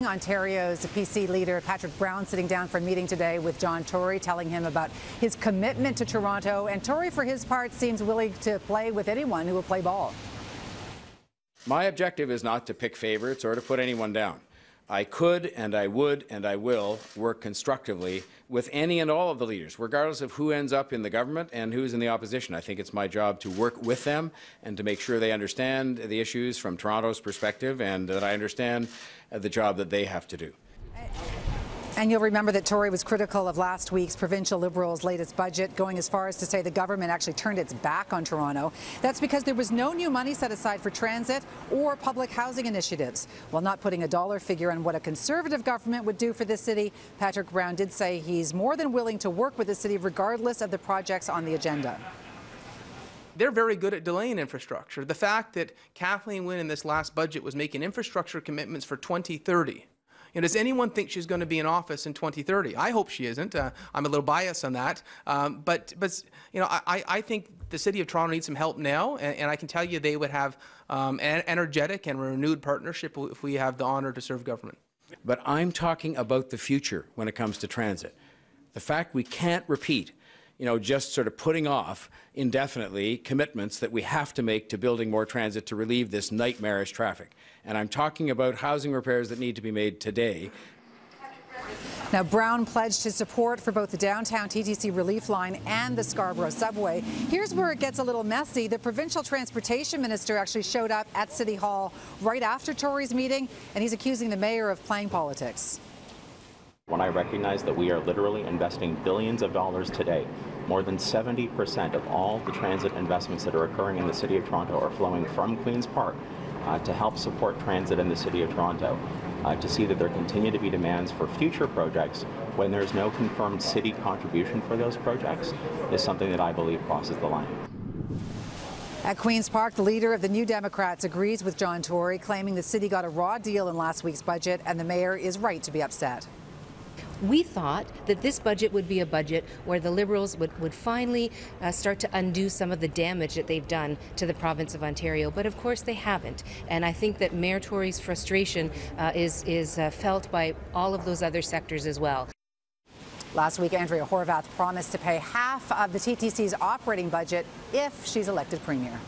Ontario's PC leader Patrick Brown sitting down for a meeting today with John Tory, telling him about his commitment to Toronto. And Tory, for his part, seems willing to play with anyone who will play ball. My objective is not to pick favorites or to put anyone down. I could and I would and I will work constructively with any and all of the leaders, regardless of who ends up in the government and who's in the opposition. I think it's my job to work with them and to make sure they understand the issues from Toronto's perspective and that I understand the job that they have to do. And you'll remember that Tory was critical of last week's provincial Liberals' latest budget, going as far as to say the government actually turned its back on Toronto. That's because there was no new money set aside for transit or public housing initiatives. While not putting a dollar figure on what a Conservative government would do for this city, Patrick Brown did say he's more than willing to work with the city regardless of the projects on the agenda. They're very good at delaying infrastructure. The fact that Kathleen Wynne in this last budget was making infrastructure commitments for 2030. Does anyone think she's going to be in office in 2030? I hope she isn't. I'm a little biased on that. But I think the City of Toronto needs some help now, and I can tell you they would have an energetic and renewed partnership if we have the honour to serve government. But I'm talking about the future when it comes to transit. The fact we can't repeat, just sort of putting off indefinitely commitments that we have to make to building more transit to relieve this nightmarish traffic. And I'm talking about housing repairs that need to be made today. Now, Brown pledged his support for both the downtown TTC relief line and the Scarborough subway. Here's where it gets a little messy. The provincial transportation minister actually showed up at City Hall right after Tory's meeting, and he's accusing the mayor of playing politics. When I recognize that we are literally investing billions of dollars today, more than 70% of all the transit investments that are occurring in the City of Toronto are flowing from Queen's Park to help support transit in the City of Toronto, to see that there continue to be demands for future projects when there's no confirmed city contribution for those projects is something that I believe crosses the line. At Queen's Park, the leader of the New Democrats agrees with John Tory, claiming the city got a raw deal in last week's budget, and the mayor is right to be upset. We thought that this budget would be a budget where the Liberals would finally start to undo some of the damage that they've done to the province of Ontario, but of course they haven't. And I think that Mayor Tory's frustration is felt by all of those other sectors as well. Last week, Andrea Horwath promised to pay half of the TTC's operating budget if she's elected premier.